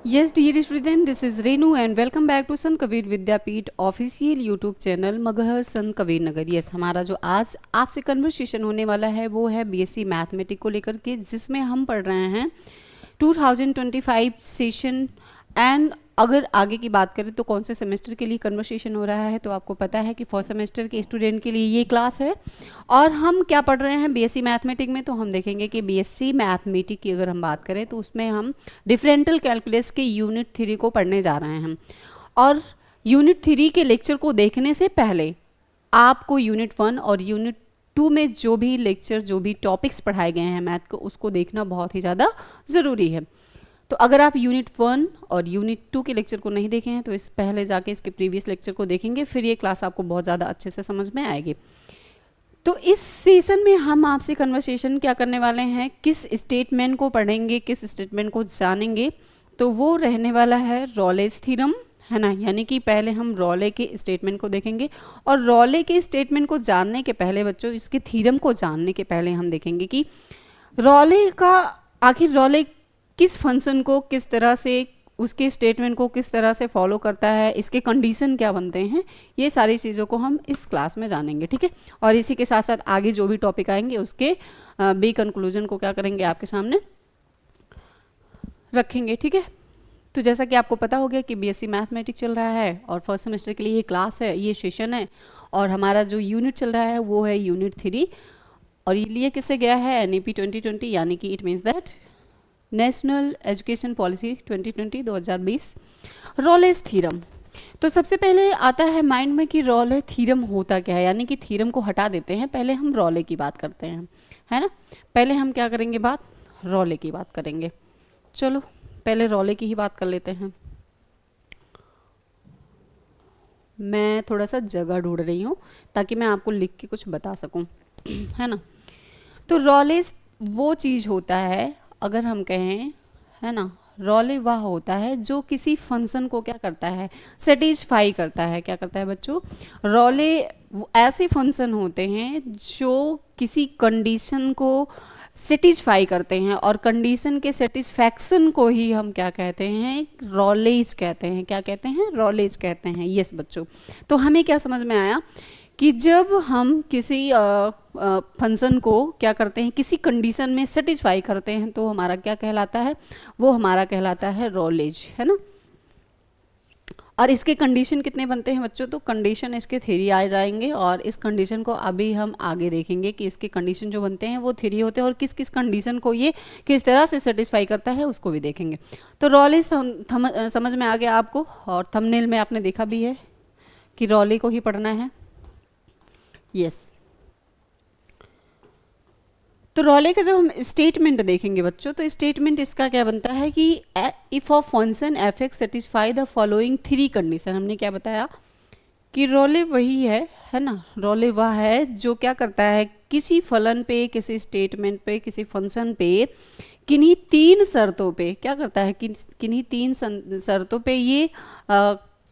Yes, dear student, this is Renu and welcome back to Sant Kabir Vidyapeeth official YouTube channel Maghar Sant Kabir Nagar. Yes, हमारा जो आज आपसे conversation होने वाला है वो है बीएससी मैथमेटिक्स को लेकर के, जिसमें हम पढ़ रहे हैं 2025 सेशन। एंड अगर आगे की बात करें तो कौन से सेमेस्टर के लिए कन्वर्सेशन हो रहा है, तो आपको पता है कि फर्स्ट सेमेस्टर के स्टूडेंट के लिए ये क्लास है। और हम क्या पढ़ रहे हैं बीएससी मैथमेटिक्स में, तो हम देखेंगे कि बीएससी मैथमेटिक्स की अगर हम बात करें तो उसमें हम डिफरेंशियल कैलकुलस के यूनिट 3 को पढ़ने जा रहे हैं। और यूनिट 3 के लेक्चर को देखने से पहले आपको यूनिट 1 और यूनिट 2 में जो भी लेक्चर, जो भी टॉपिक्स पढ़ाए गए हैं मैथ को, उसको देखना बहुत ही ज़्यादा ज़रूरी है। तो अगर आप यूनिट 1 और यूनिट 2 के लेक्चर को नहीं देखे हैं तो इस पहले जाके इसके प्रीवियस लेक्चर को देखेंगे, फिर ये क्लास आपको बहुत ज़्यादा अच्छे से समझ में आएगी। तो इस सेशन में हम आपसे कन्वर्सेशन क्या करने वाले हैं, किस स्टेटमेंट को पढ़ेंगे, किस स्टेटमेंट को जानेंगे, तो वो रहने वाला है रॉलेज थ्योरम, है ना। यानी कि पहले हम रॉले के स्टेटमेंट को देखेंगे, और रॉले के स्टेटमेंट को जानने के पहले बच्चों, इसके थ्योरम को जानने के पहले हम देखेंगे कि रॉले का आखिर रॉले किस फंक्शन को किस तरह से, उसके स्टेटमेंट को किस तरह से फॉलो करता है, इसके कंडीशन क्या बनते हैं, ये सारी चीज़ों को हम इस क्लास में जानेंगे, ठीक है। और इसी के साथ साथ आगे जो भी टॉपिक आएंगे उसके बी कंक्लूजन को क्या करेंगे, आपके सामने रखेंगे, ठीक है। तो जैसा कि आपको पता हो गया कि बीएससी मैथमेटिक्स चल रहा है और फर्स्ट सेमेस्टर के लिए ये क्लास है, ये सेशन है, और हमारा जो यूनिट चल रहा है वो है यूनिट 3। और ये लिए किससे गया है, NEP 2020, यानी कि it means that National Education Policy 2020 Rolle's theorem. तो सबसे पहले आता है माइंड में कि रॉले थ्योरम होता क्या है, यानी कि थ्योरम को हटा देते हैं, पहले हम रॉले की बात करते हैं, है ना। पहले हम क्या करेंगे, बात रॉले की बात करेंगे। चलो पहले रॉले की ही बात कर लेते हैं। मैं थोड़ा सा जगह ढूंढ रही हूँ ताकि मैं आपको लिख के कुछ बता सकूँ, है ना। तो रॉलेज वो चीज़ होता है, अगर हम कहें, है ना, रॉले वह होता है जो किसी फंक्शन को क्या करता है, सेटिस्फाई करता है। क्या करता है बच्चों, रॉले ऐसे फंक्शन होते हैं जो किसी कंडीशन को सेटिस्फाई करते हैं, और कंडीशन के सेटिस्फैक्शन को ही हम क्या कहते हैं, रॉलेज कहते हैं। क्या कहते हैं, रॉलेज कहते हैं। यस बच्चों, तो हमें क्या समझ में आया कि जब हम किसी फंक्शन को क्या करते हैं, किसी कंडीशन में सेटिस्फाई करते हैं, तो हमारा क्या कहलाता है, वो हमारा कहलाता है रॉलेज, है ना। और इसके कंडीशन कितने बनते हैं बच्चों, तो कंडीशन इसके थ्योरी आ जाएंगे, और इस कंडीशन को अभी हम आगे देखेंगे कि इसके कंडीशन जो बनते हैं वो थ्योरी होते हैं, और किस किस कंडीशन को ये किस तरह से सेटिस्फाई करता है उसको भी देखेंगे। तो रॉलेज समझ में आ गया आपको, और थंबनेल में आपने देखा भी है कि रॉले को ही पढ़ना है। यस, तो रॉले का जब हम स्टेटमेंट देखेंगे बच्चों, तो स्टेटमेंट इसका क्या बनता है कि if a function f x satisfy the following 3 condition. हमने क्या बताया कि रॉले वही है ना, रॉले वह है जो क्या करता है, किसी फलन पे, किसी स्टेटमेंट पे, किसी फंक्शन पे, किन्हीं 3 शर्तों पे क्या करता है, किन्हीं 3 शर्तों पे ये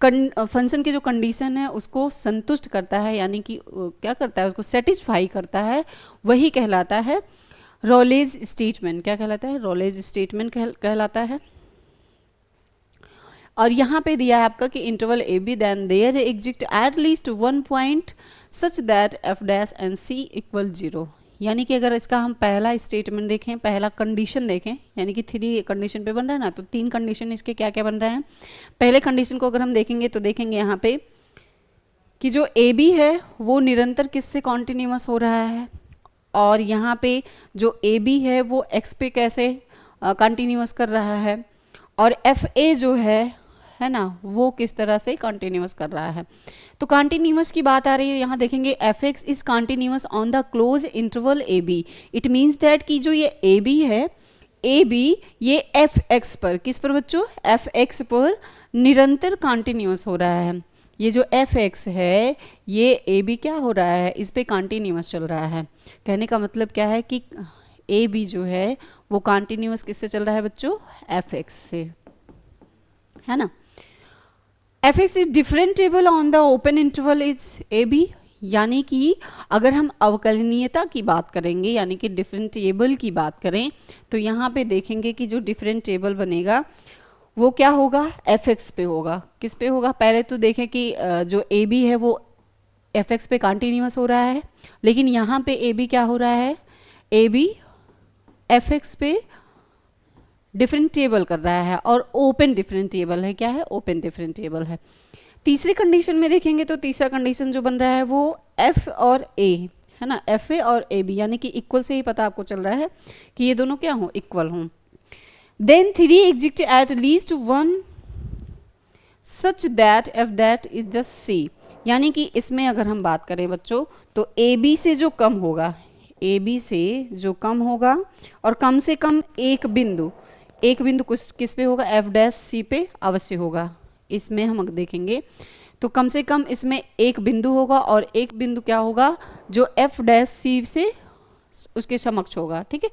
फंक्शन की जो कंडीशन है उसको संतुष्ट करता है, यानी कि क्या करता है, उसको सेटिस्फाई करता है, वही कहलाता है रॉलेज स्टेटमेंट। क्या कहलाता है, रॉलेज स्टेटमेंट कहलाता है। और यहाँ पे दिया है आपका कि interval A B then there exist at least 1 point such that F dash and C equal 0। यानी कि अगर इसका हम पहला स्टेटमेंट देखें, पहला कंडीशन देखें, यानी कि 3 कंडीशन पे बन रहा है ना, तो 3 कंडीशन इसके क्या क्या बन रहे हैं। पहले कंडीशन को अगर हम देखेंगे तो देखेंगे यहाँ पे कि जो ए बी है वो निरंतर किससे कॉन्टिन्यूअस हो रहा है, और यहाँ पे जो ए बी है वो एक्स पे कैसे कॉन्टिन्यूअस कर रहा है, और एफ ए जो है ना, वो किस तरह से कॉन्टिन्यूअस कर रहा है। तो कॉन्टिन्यूअस की बात आ रही है, यहाँ देखेंगे F x is continuous on the close interval A B. It means that कि जो ये ए बी है, ए बी ये एफ एक्स पर, किस पर बच्चों, एफ एक्स पर निरंतर कॉन्टिन्यूअस हो रहा है। ये जो एफ एक्स है, ये ए बी क्या हो रहा है, इस पे कॉन्टिन्यूअस चल रहा है। कहने का मतलब क्या है कि ए बी जो है वो कॉन्टिन्यूअस किससे चल रहा है बच्चों, एफ एक्स से, है ना। F x is differentiable on the open interval is A B. यानी कि अगर हम अवकलनीयता की बात करेंगे, यानी कि डिफरेंटेबल की बात करें, तो यहाँ पे देखेंगे कि जो डिफरेंटेबल बनेगा वो क्या होगा, एफ एक्स पे होगा। किस पे होगा, पहले तो देखें कि जो ए बी है वो एफ एक्स पे कॉन्टिन्यूस हो रहा है, लेकिन यहाँ पे ए बी क्या हो रहा है, ए बी एफ एक्स पे डिफरेंशिएबल कर रहा है और ओपन डिफरेंशिएबल है। क्या है, ओपन डिफरेंशिएबल है। तीसरी कंडीशन में देखेंगे तो तीसरा कंडीशन जो बन रहा है वो एफ और ए है ना, एफ ए और ए बी, यानी कि इक्वल से ही पता आपको चल रहा है कि ये दोनों क्या हों, इक्वल हों। Then 3 exist at least one such that F that is the C, यानी कि इसमें अगर हम बात करें बच्चों तो ए बी से जो कम होगा, ए बी से जो कम होगा और कम से कम एक बिंदु किस पे होगा, एफ डैश सी पे अवश्य होगा। इसमें हम देखेंगे तो कम से कम इसमें एक बिंदु होगा और एक बिंदु क्या होगा, जो एफ डैश सी से उसके समक्ष होगा। ठीक है,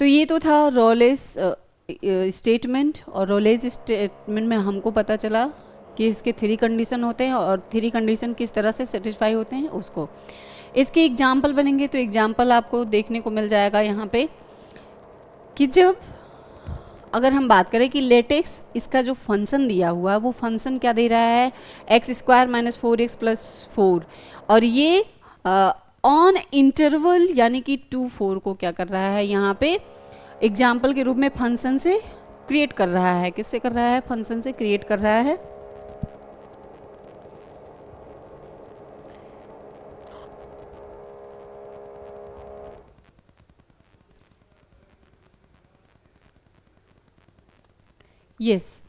तो ये तो था रोलेस स्टेटमेंट, और रोलेस स्टेटमेंट में हमको पता चला कि इसके 3 कंडीशन होते हैं और 3 कंडीशन किस तरह से सेटिस्फाई होते हैं उसको। इसके एग्जाम्पल बनेंगे तो एग्जाम्पल आपको देखने को मिल जाएगा यहाँ पे कि जब अगर हम बात करें कि लेटेक्स इसका जो फंक्शन दिया हुआ है वो फंक्शन क्या दे रहा है, x square minus 4x plus 4, और ये ऑन इंटरवल यानी कि 2 4 को क्या कर रहा है, यहाँ पे एग्जाम्पल के रूप में फंक्शन से क्रिएट कर रहा है। किससे कर रहा है, फंक्शन से क्रिएट कर रहा है। यस,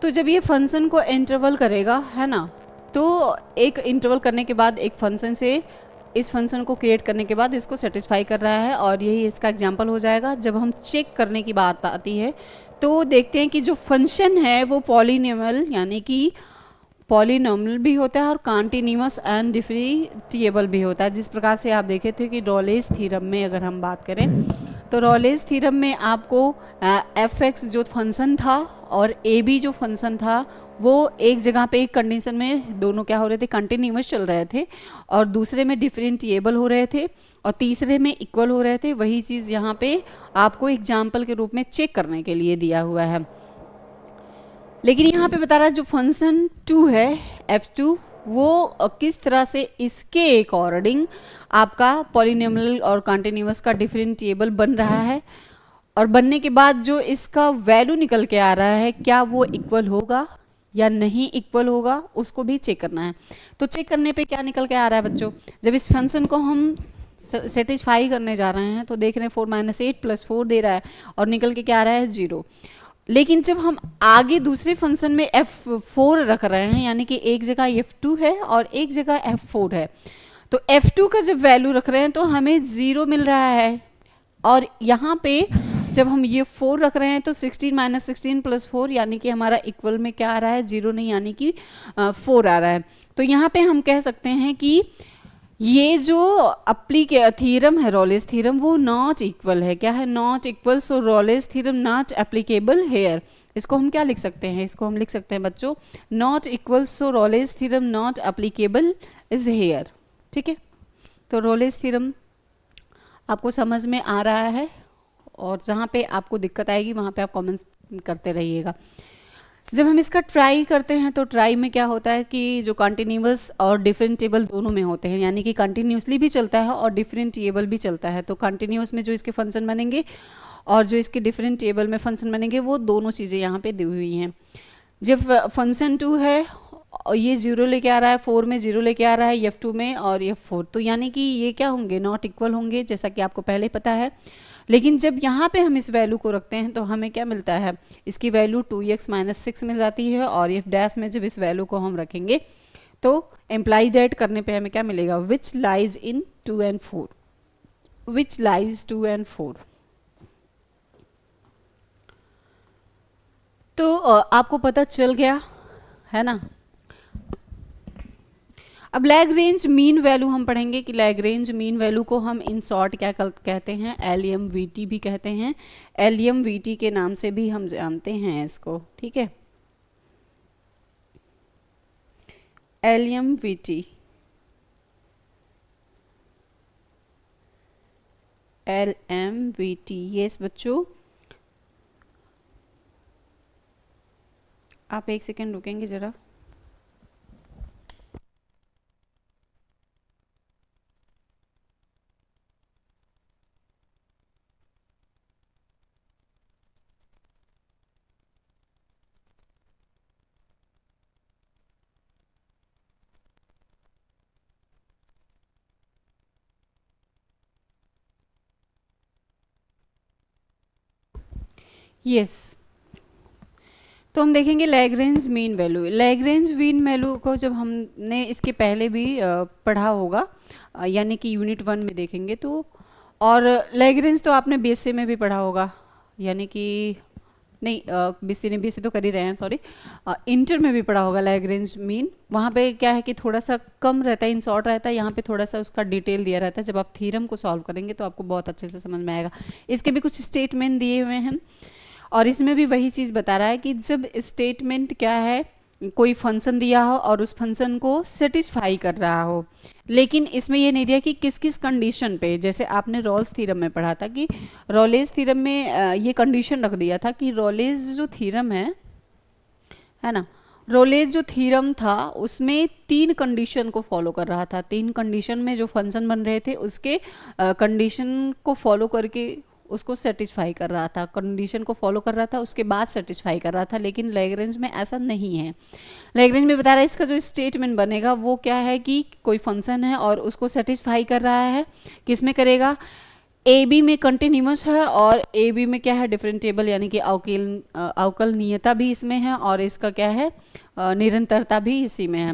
तो जब ये फंक्शन को इंटरवल करेगा है ना, तो एक इंटरवल करने के बाद एक फंक्शन से इस फंक्शन को क्रिएट करने के बाद इसको सेटिस्फाई कर रहा है, और यही इसका एग्जांपल हो जाएगा। जब हम चेक करने की बात आती है तो देखते हैं कि जो फंक्शन है वो पॉलिनोमियल यानी कि पॉलिनोमियल भी होता है और कॉन्टिन्यूअस एंड डिफरेंशिएबल भी होता है। जिस प्रकार से आप देखे थे कि रोलेस थ्योरम में अगर हम बात करें तो रोलेस थ्योरम में आपको एफ एक्स जो फंक्शन था और ए बी जो फंक्शन था वो एक जगह पे एक कंडीशन में दोनों क्या हो रहे थे, कंटिन्यूअस चल रहे थे, और दूसरे में डिफरेंशिएबल हो रहे थे, और तीसरे में इक्वल हो रहे थे। वही चीज़ यहाँ पे आपको एग्जाम्पल के रूप में चेक करने के लिए दिया हुआ है। लेकिन यहाँ पे बता रहा है जो फंक्शन 2 है f2 वो किस तरह से इसके अकॉर्डिंग आपका पॉलिनोमियल और कॉन्टिन्यूअस का डिफरेंशिएबल बन रहा है, और बनने के बाद जो इसका वैल्यू निकल के आ रहा है क्या वो इक्वल होगा या नहीं इक्वल होगा, उसको भी चेक करना है। तो चेक करने पे क्या निकल के आ रहा है बच्चों, जब इस फंक्शन को हम सेटिस्फाई करने जा रहे हैं तो देख रहे हैं 4 - 8 + 4 दे रहा है और निकल के क्या आ रहा है 0। लेकिन जब हम आगे दूसरे फंक्शन में f4 रख रहे हैं यानी कि एक जगह f2 है और एक जगह f4 है, तो f2 का जब वैल्यू रख रहे हैं तो हमें 0 मिल रहा है, और यहाँ पे जब हम ये 4 रख रहे हैं तो 16 - 16 + 4 यानी कि हमारा इक्वल में क्या आ रहा है 0 नहीं यानी कि 4 आ रहा है। तो यहाँ पे हम कह सकते हैं कि ये जो थ्योरम है रोलेस थ्योरम वो नॉट इक्वल है। क्या है, not equal. So Rolle's theorem not applicable here. इसको हम क्या लिख सकते हैं, इसको हम लिख सकते हैं बच्चों not equal, so Rolle's theorem not applicable is here. ठीक है, तो रोलेस थ्योरम आपको समझ में आ रहा है, और जहाँ पे आपको दिक्कत आएगी वहाँ पे आप कमेंट करते रहिएगा। जब हम इसका ट्राई करते हैं तो ट्राई में क्या होता है कि जो कॉन्टिन्यूअस और डिफरेंशिएबल दोनों में होते हैं, यानी कि कंटिन्यूसली भी चलता है और डिफरेंशिएबल भी चलता है। तो कंटिन्यूअस में जो इसके फंक्शन बनेंगे और जो इसके डिफरेंशिएबल में फंक्शन बनेंगे वो दोनों चीज़ें यहाँ पे दी हुई हैं। जब फंक्शन 2 है और ये 0 लेके आ रहा है, 4 में 0 लेके आ रहा है f2 में और f4, तो यानी कि ये क्या होंगे, नॉट इक्वल होंगे, जैसा कि आपको पहले पता है। लेकिन जब यहाँ पे हम इस वैल्यू को रखते हैं तो हमें क्या मिलता है, इसकी वैल्यू 2x - 6 मिल जाती है, और f डैश में जब इस वैल्यू को हम रखेंगे तो एम्प्लाई दैट करने पे हमें क्या मिलेगा, which lies in 2 and 4, which lies 2 and 4। तो आपको पता चल गया है ना। अब लैग्रेंज मीन वैल्यू हम पढ़ेंगे कि लैग्रेंज मीन वैल्यू को हम इन शॉर्ट क्या कहते हैं, LMVT भी कहते हैं। LMVT के नाम से भी हम जानते हैं इसको। ठीक है, LMVT, LMVT, यस बच्चों, आप एक सेकेंड रुकेंगे ज़रा। यस, तो हम देखेंगे Lagrange mean value. Lagrange mean value को जब हमने इसके पहले भी पढ़ा होगा, यानी कि यूनिट 1 में देखेंगे तो। और लैग्रेंज तो आपने बीएससी में भी पढ़ा होगा, यानी कि नहीं, बीएससी नहीं, बीएससी तो कर ही रहे हैं, सॉरी, इंटर में भी पढ़ा होगा लैग्रेंज मीन। वहाँ पे क्या है कि थोड़ा सा कम रहता है, इन शॉर्ट रहता है, यहाँ पे थोड़ा सा उसका डिटेल दिया रहता है। जब आप थ्योरम को सॉल्व करेंगे तो आपको बहुत अच्छे से समझ में आएगा। इसके भी कुछ स्टेटमेंट दिए हुए हैं और इसमें भी वही चीज़ बता रहा है कि जब स्टेटमेंट क्या है, कोई फंक्शन दिया हो और उस फंक्शन को सेटिस्फाई कर रहा हो, लेकिन इसमें ये नहीं दिया कि किस किस कंडीशन पे। जैसे आपने रॉल्स थ्योरम में पढ़ा था कि रॉलेज थ्योरम में ये कंडीशन रख दिया था कि रॉलेज जो थ्योरम है ना, रॉलेज जो थ्योरम था उसमें 3 कंडीशन को फॉलो कर रहा था। 3 कंडीशन में जो फंक्शन बन रहे थे उसके कंडीशन को फॉलो करके उसको सेटिस्फाई कर रहा था, कंडीशन को फॉलो कर रहा था, उसके बाद सेटिस्फाई कर रहा था। लेकिन लैग्रेंज में ऐसा नहीं है। लैग्रेंज में बता रहा है इसका जो स्टेटमेंट बनेगा वो क्या है कि कोई फंक्शन है और उसको सेटिस्फाई कर रहा है, किस में करेगा, ए बी में कंटिन्यूस है और ए बी में क्या है, डिफरेंटिएबल, यानी कि अवकलनीयता भी इसमें है और इसका क्या है, निरंतरता भी इसी में है।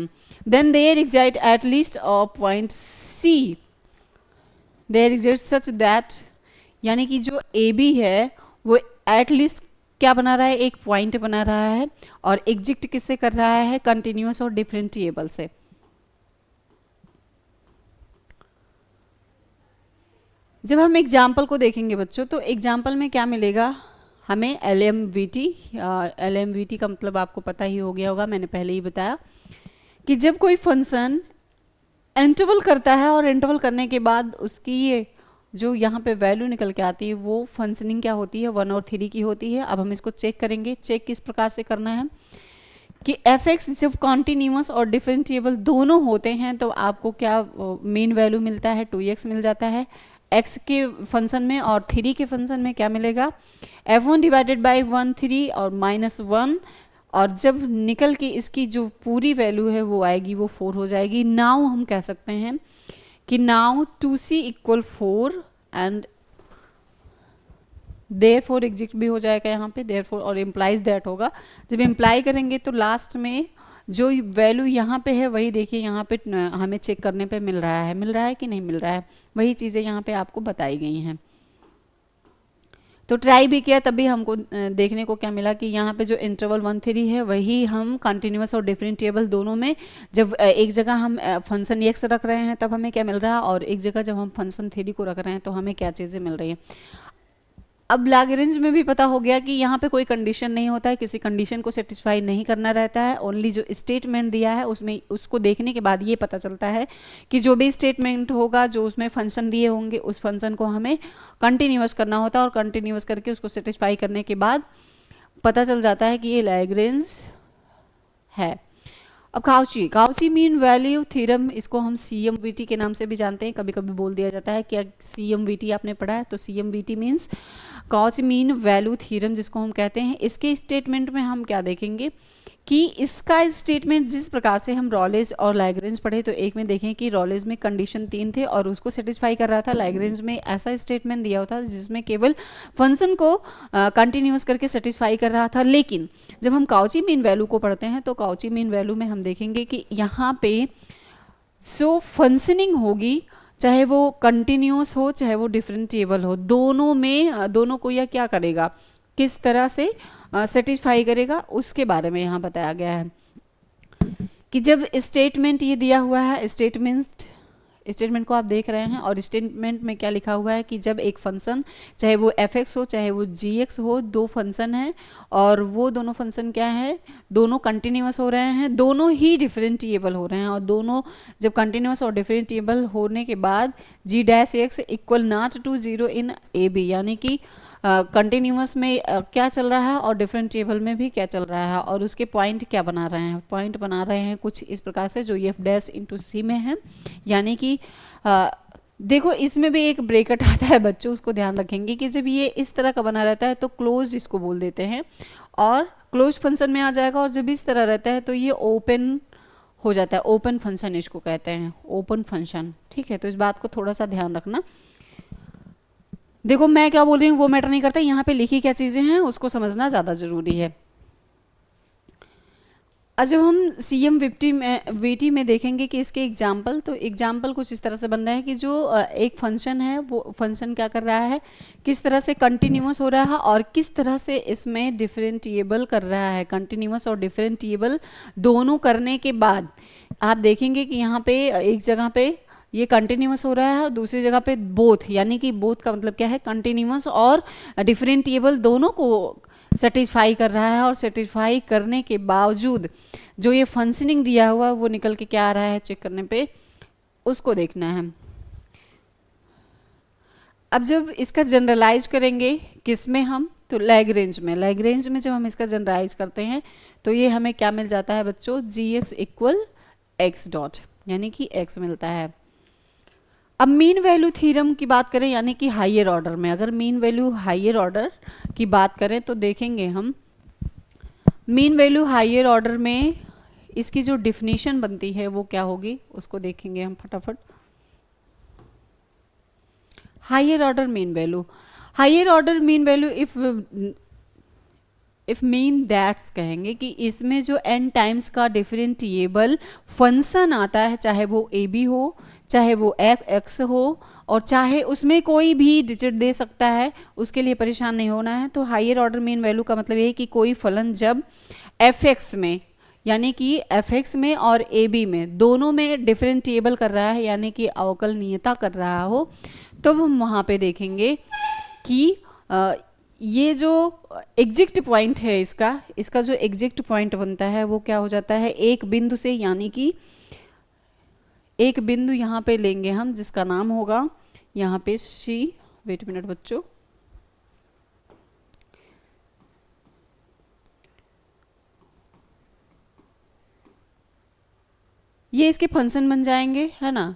Then there exist at least point C, there exist such that, यानी कि जो ए बी है वो एटलीस्ट क्या बना रहा है, एक पॉइंट बना रहा है और एग्जिस्ट किससे कर रहा है, कंटिन्यूस और डिफरेंटिएबल से। जब हम एग्जाम्पल को देखेंगे बच्चों, तो एग्जाम्पल में क्या मिलेगा हमें, LMVT। LMVT का मतलब आपको पता ही हो गया होगा, मैंने पहले ही बताया कि जब कोई फंक्शन इंटरवल करता है और इंटरवल करने के बाद उसकी ये जो यहाँ पे वैल्यू निकल के आती है वो फंक्शनिंग क्या होती है, 1 और 3 की होती है। अब हम इसको चेक करेंगे। चेक किस प्रकार से करना है कि f(x) जब कॉन्टिन्यूस और डिफरेंशिएबल दोनों होते हैं तो आपको क्या मेन वैल्यू मिलता है, 2x मिल जाता है। x के फंक्शन में और 3 के फंक्शन में क्या मिलेगा, f1 डिवाइडेड बाई 1 3 और -1, और जब निकल के इसकी जो पूरी वैल्यू है वो आएगी, वो 4 हो जाएगी। नाउ हम कह सकते हैं कि now 2c equal 4 and therefore exist भी हो जाएगा यहाँ पे, देयरफॉर और इम्प्लाइज दैट होगा। जब इम्प्लाई करेंगे तो लास्ट में जो वैल्यू यहाँ पे है वही देखिए यहाँ पे हमें चेक करने पे मिल रहा है कि नहीं मिल रहा है, वही चीज़ें यहाँ पे आपको बताई गई हैं। तो ट्राई भी किया तभी हमको देखने को क्या मिला कि यहाँ पे जो इंटरवल 1 3 है वही हम कंटिन्यूस और डिफरेंशिएबल दोनों में, जब एक जगह हम फंक्शन x रख रहे हैं तब हमें क्या मिल रहा है, और एक जगह जब हम फंक्शन 3 को रख रहे हैं तो हमें क्या चीज़ें मिल रही हैं। अब लैग्रेंज में भी पता हो गया कि यहाँ पे कोई कंडीशन नहीं होता है, किसी कंडीशन को सेटिस्फाई नहीं करना रहता है, ओनली जो स्टेटमेंट दिया है उसमें उसको देखने के बाद ये पता चलता है कि जो भी स्टेटमेंट होगा, जो उसमें फंक्शन दिए होंगे, उस फंक्शन को हमें कंटिन्यूस करना होता है और कंटिन्यूस करके उसको सेटिस्फाई करने के बाद पता चल जाता है कि ये लैग्रेंज है। अब काउची मीन वैल्यू थ्योरम, इसको हम CMVT के नाम से भी जानते हैं, कभी कभी बोल दिया जाता है क्या CMVT आपने पढ़ा है, तो CMVT means Cauchy mean value theorem जिसको हम कहते हैं। इसके स्टेटमेंट में हम क्या देखेंगे कि इसका स्टेटमेंट जिस प्रकार से हम रॉलेज और लैग्रेंज पढ़े, तो एक में देखें कि रॉलेज में कंडीशन 3 थे और उसको सेटिस्फाई कर रहा था, लैग्रेंज में ऐसा स्टेटमेंट दिया होता जिसमें केवल फंक्शन को कंटिन्यूस करके सेटिस्फाई कर रहा था। लेकिन जब हम काउची मीन वैल्यू को पढ़ते हैं तो काउची मीन वैल्यू में हम देखेंगे कि यहाँ पे जो फंक्शनिंग होगी, चाहे वो कंटिन्यूस हो चाहे वो डिफरेंशिएबल हो, दोनों में दोनों को यह क्या करेगा, किस तरह से सेटिस्फाई करेगा, उसके बारे में यहाँ बताया गया है कि जब स्टेटमेंट ये दिया हुआ है, स्टेटमेंट को आप देख रहे हैं और स्टेटमेंट में क्या लिखा हुआ है कि जब एक फंक्शन, चाहे वो f(x) हो चाहे वो g(x) हो, दो फंक्शन है और वो दोनों फंक्शन क्या है, दोनों कंटिन्यूस हो रहे हैं, दोनों ही डिफरेंशिएबल हो रहे हैं, और दोनों जब कंटिन्यूस और डिफरेंशिएबल होने के बाद g' x equal not to 0 in AB, यानी कि कंटिन्यूअस में क्या चल रहा है और डिफरेंशिएबल में भी क्या चल रहा है, और उसके पॉइंट क्या बना रहे हैं। पॉइंट बना रहे हैं कुछ इस प्रकार से जो एफ डैश इंटू सी में है, यानी कि देखो इसमें भी एक ब्रेकेट आता है बच्चों, उसको ध्यान रखेंगे कि जब ये इस तरह का बना रहता है तो क्लोज इसको बोल देते हैं और क्लोज फंक्शन में आ जाएगा, और जब इस तरह रहता है तो ये ओपन हो जाता है, ओपन फंक्शन इसको कहते हैं, ओपन फंक्शन। ठीक है, तो इस बात को थोड़ा सा ध्यान रखना। देखो मैं क्या बोल रही हूँ वो मैटर नहीं करता, यहाँ पे लिखी क्या चीज़ें हैं उसको समझना ज़्यादा ज़रूरी है। आज जब हम सी एम वीटी में देखेंगे कि इसके एग्जाम्पल, तो एग्जाम्पल कुछ इस तरह से बन रहा है कि जो एक फंक्शन है वो फंक्शन क्या कर रहा है, किस तरह से कंटिन्यूअस हो रहा है और किस तरह से इसमें डिफरेंटिएबल कर रहा है। कंटिन्यूअस और डिफरेंटिएबल दोनों करने के बाद आप देखेंगे कि यहाँ पे एक जगह पे ये कंटिन्यूअस हो रहा है और दूसरी जगह पे बोथ, यानी कि बोथ का मतलब क्या है, कंटिन्यूअस और डिफरेंटिएबल दोनों को सेटिस्फाई कर रहा है, और सेटिस्फाई करने के बावजूद जो ये फंक्शनिंग दिया हुआ वो निकल के क्या आ रहा है चेक करने पे, उसको देखना है। अब जब इसका जनरलाइज करेंगे किस में हम, तो लैग्रेंज में। लैग्रेंज में जब हम इसका जनरलाइज करते हैं तो ये हमें क्या मिल जाता है बच्चों, जी एक्स इक्वल एक्स डॉट, यानी कि एक्स मिलता है। अब मीन वैल्यू थ्योरम की बात करें, यानी कि हायर ऑर्डर में, अगर मीन वैल्यू हायर ऑर्डर की बात करें तो देखेंगे हम मीन वैल्यू हायर ऑर्डर में इसकी जो डिफिनीशन बनती है वो क्या होगी, उसको देखेंगे हम फटाफट। Higher order mean value, higher order mean value if mean that's कहेंगे कि इसमें जो n टाइम्स का डिफरेंटिएबल फंक्शन आता है, चाहे वो ए बी हो, चाहे वो एफ एक्स हो, और चाहे उसमें कोई भी डिजिट दे सकता है, उसके लिए परेशान नहीं होना है। तो हायर ऑर्डर मीन वैल्यू का मतलब ये है कि कोई फलन जब एफ एक्स में, यानी कि एफ एक्स में और ए बी में दोनों में डिफरेंटिएबल कर रहा है, यानी कि अवकलनीयता कर रहा हो, तो हम वहाँ पे देखेंगे कि ये जो एग्जैक्ट पॉइंट है इसका जो एग्जैक्ट पॉइंट बनता है वो क्या हो जाता है, एक बिंदु से, यानी कि एक बिंदु यहाँ पे लेंगे हम जिसका नाम होगा यहाँ पे सी, वेट मिनट बच्चों, ये इसके फंक्शन बन जाएंगे, है ना,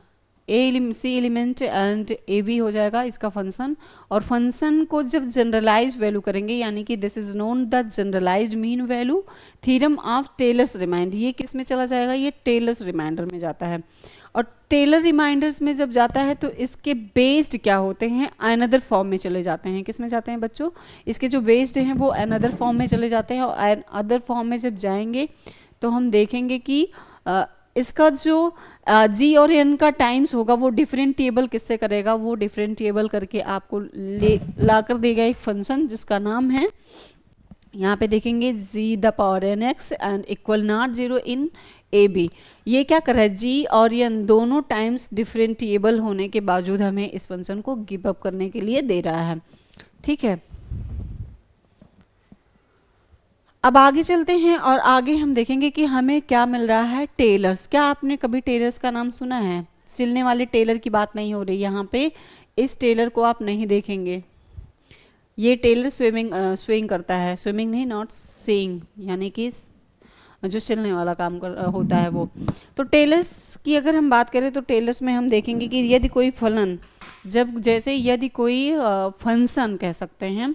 सी एलिमेंट एंड ए बी हो जाएगा इसका फंक्शन। और फंक्शन को जब जनरलाइज वैल्यू करेंगे, यानी कि this is known the generalize mean value theorem of Taylor's remainder, ये किस में चला जाएगा, ये टेलर्स रिमाइंडर में जाता है। और टेलर रिमाइंडर्स में जब जाता है तो इसके बेस्ड क्या होते हैं, अनदर फॉर्म में चले जाते हैं। किस में जाते हैं बच्चों, इसके जो बेस्ड हैं वो अनदर फॉर्म में चले जाते हैं, और अदर फॉर्म में जब जाएंगे तो हम देखेंगे कि इसका जो जी और एन का टाइम्स होगा वो डिफरेंटिएबल किससे करेगा, वो डिफरेंटिएबल करके आपको ला कर देगा एक फंक्शन जिसका नाम है, यहाँ पे देखेंगे G the power N X and equal not zero in A B. ये क्या कर रहा है, जी और एन दोनों टाइम्स डिफरेंटिएबल होने के बावजूद हमें इस फंक्शन को गिव अप करने के लिए दे रहा है। ठीक है, अब आगे चलते हैं और आगे हम देखेंगे कि हमें क्या मिल रहा है, टेलर्स। क्या आपने कभी टेलर्स का नाम सुना है, सिलने वाले टेलर की बात नहीं हो रही यहाँ पे, इस टेलर को आप नहीं देखेंगे। ये टेलर स्विंग करता है, स्विमिंग नहीं, नॉट सेइंग, यानी कि जो सिलने वाला काम होता है वो। तो टेलर्स की अगर हम बात करें तो टेलर्स में हम देखेंगे कि यदि कोई फलन, जब जैसे यदि कोई फंक्शन कह सकते हैं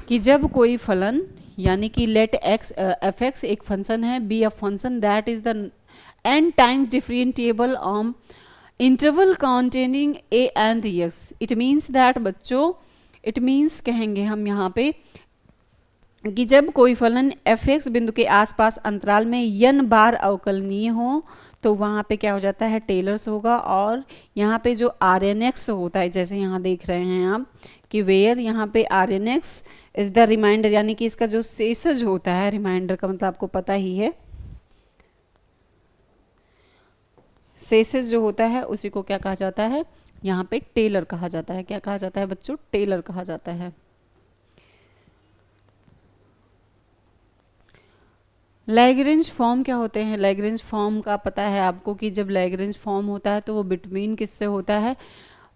कि जब कोई फलन, यानी कि लेट एक्स एफ एक्स एक फंक्शन है, be a function that is the n times differentiable on interval containing A and X, it means that बच्चों, इट मीन्स कहेंगे हम यहाँ पे कि जब कोई फलन एफ एक्स बिंदु के आसपास अंतराल में n बार अवकलनीय हो तो वहाँ पे क्या हो जाता है, टेलर्स होगा। और यहाँ पे जो आर एन एक्स होता है, जैसे यहाँ देख रहे हैं आप कि वेयर, यहाँ पे R N X is the remainder, यानी कि इसका जो शेषज होता है, रिमाइंडर का मतलब आपको पता ही है, शेषज जो होता है उसी को क्या कहा जाता है, यहाँ पे टेलर कहा जाता है। क्या कहा जाता है बच्चों, टेलर कहा जाता है। लैग्रेंज फॉर्म क्या होते हैं, लैग्रेंज फॉर्म का पता है आपको कि जब लैग्रेंज फॉर्म होता है तो वो बिटवीन किससे होता है,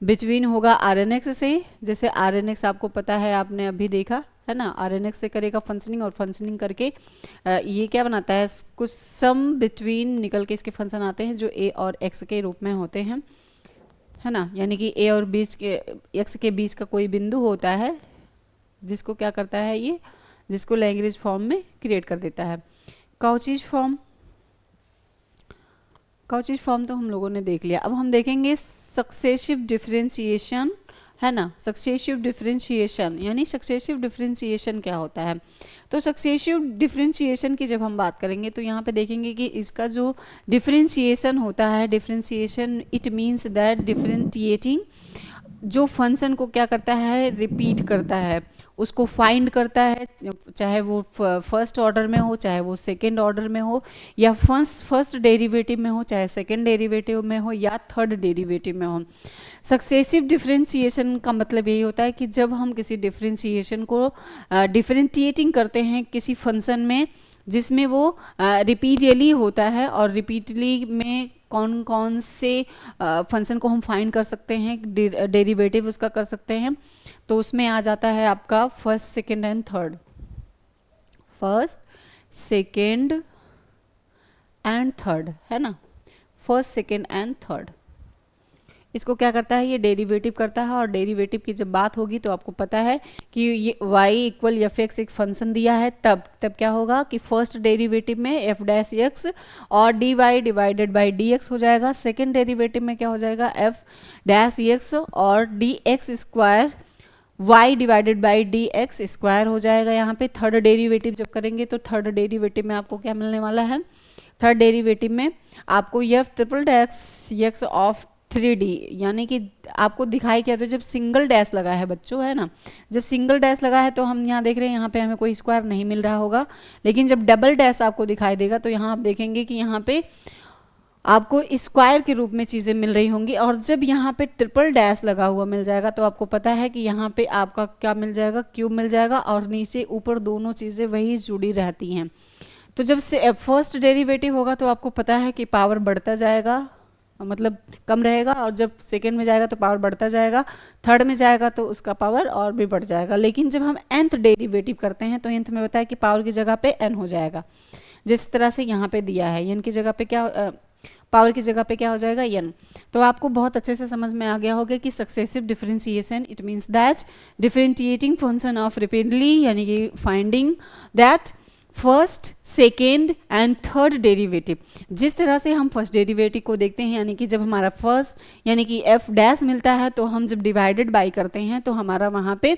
बिटवीन होगा आर एन एक्स से, जैसे आर एन एक्स आपको पता है, आपने अभी देखा है ना, आर एन एक्स से करेगा फंक्शनिंग, और फंक्शनिंग करके ये क्या बनाता है, कुछ सम बिटवीन निकल के इसके फंक्शन आते हैं जो ए और एक्स के रूप में होते हैं, है ना। यानी कि ए और बीच के एक्स के बीच का कोई बिंदु होता है जिसको क्या करता है ये, जिसको लैग्रेंज फॉर्म में क्रिएट कर देता है। काउचीज फॉर्म, काउचीज फॉर्म तो हम लोगों ने देख लिया। अब हम देखेंगे सक्सेसिव डिफरेंशिएशन, है ना। सक्सेसिव डिफरेंशिएशन यानी सक्सेसिव डिफरेंशिएशन क्या होता है। तो सक्सेसिव डिफरेंशिएशन की जब हम बात करेंगे तो यहाँ पे देखेंगे कि इसका जो डिफरेंशिएशन होता है, differentiation it means that differentiating जो फंक्शन को क्या करता है, रिपीट करता है, उसको फाइंड करता है, चाहे वो फर्स्ट ऑर्डर में हो, चाहे वो सेकंड ऑर्डर में हो, या फर्स्ट डेरिवेटिव में हो, चाहे सेकंड डेरिवेटिव में हो, या थर्ड डेरिवेटिव में हो। सक्सेसिव डिफरेंशिएशन का मतलब यही होता है कि जब हम किसी डिफरेंशिएशन को डिफरेंशिएटिंग करते हैं किसी फंक्शन में जिसमें वो रिपीटली होता है, और रिपीटली में कौन कौन से फंक्शन को हम फाइंड कर सकते हैं, डेरिवेटिव उसका कर सकते हैं, तो उसमें आ जाता है आपका first, second and third, first, second and third, है ना। फर्स्ट, सेकंड एंड थर्ड, इसको क्या करता है, ये डेरिवेटिव करता है। और डेरिवेटिव की जब बात होगी तो आपको पता है कि ये y इक्वल एफ एक्स एक फंक्शन दिया है, तब क्या होगा कि फर्स्ट डेरिवेटिव में एफ डैश एक्स और D Y divided by D X हो जाएगा। सेकेंड डेरिवेटिव में क्या हो जाएगा, एफ डैश एक्स और D X square y divided by D X square हो जाएगा। यहाँ पे थर्ड डेरिवेटिव जब करेंगे तो थर्ड डेरिवेटिव में आपको क्या मिलने वाला है, थर्ड डेरिवेटिव में आपको F triple dash x of 3D, यानी कि आपको दिखाई क्या, तो जब सिंगल डैश लगा है बच्चों, है ना, जब सिंगल डैश लगा है तो हम यहाँ देख रहे हैं यहाँ पे हमें कोई स्क्वायर नहीं मिल रहा होगा, लेकिन जब डबल डैश आपको दिखाई देगा तो यहाँ आप देखेंगे कि यहाँ पे आपको स्क्वायर के रूप में चीज़ें मिल रही होंगी। और जब यहाँ पे ट्रिपल डैश लगा हुआ मिल जाएगा तो आपको पता है कि यहाँ पे आपका क्या मिल जाएगा, क्यूब मिल जाएगा, और नीचे ऊपर दोनों चीज़ें वही जुड़ी रहती हैं। तो जब से फर्स्ट डेरिवेटिव होगा तो आपको पता है कि पावर बढ़ता जाएगा, मतलब कम रहेगा, और जब सेकेंड में जाएगा तो पावर बढ़ता जाएगा, थर्ड में जाएगा तो उसका पावर और भी बढ़ जाएगा। लेकिन जब हम nth डेरिवेटिव करते हैं तो nth में बताया कि पावर की जगह पे n हो जाएगा, जिस तरह से यहाँ पे दिया है, n की जगह पे क्या, पावर की जगह पे क्या हो जाएगा, n। तो आपको बहुत अच्छे से समझ में आ गया होगा कि successive differentiation it means that differentiating function of repeatedly, यानी कि finding that first, second and third derivative. जिस तरह से हम फर्स्ट डेरिवेटिव को देखते हैं, यानी कि जब हमारा फर्स्ट यानी कि एफ डैश मिलता है तो हम जब डिवाइडेड बाई करते हैं तो हमारा वहाँ पे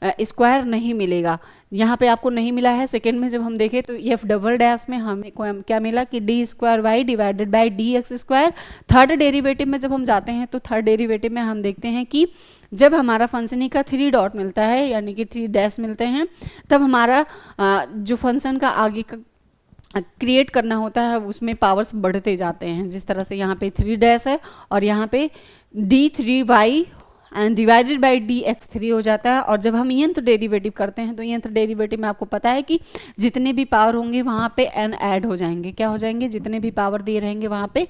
स्क्वायर नहीं मिलेगा, यहाँ पे आपको नहीं मिला है। सेकेंड में जब हम देखें तो एफ डबल डैश में हमें क्या मिला कि D square Y divided by D X square. Third derivative में जब हम जाते हैं तो थर्ड डेरिवेटिव में हम देखते हैं कि जब हमारा फंक्शन का 3 डॉट मिलता है, यानी कि 3 डैश मिलते हैं, तब हमारा जो फंक्शन का आगे का क्रिएट करना होता है उसमें पावर्स बढ़ते जाते हैं। जिस तरह से यहाँ पे 3 डैश है और यहाँ पे d3y and divided by D x 3 हो जाता है। और जब हम nth डेरिवेटिव करते हैं तो nth डेरिवेटिव में आपको पता है कि जितने भी पावर होंगे वहाँ पे n ऐड हो जाएंगे। क्या हो जाएंगे, जितने भी पावर दिए रहेंगे वहाँ पे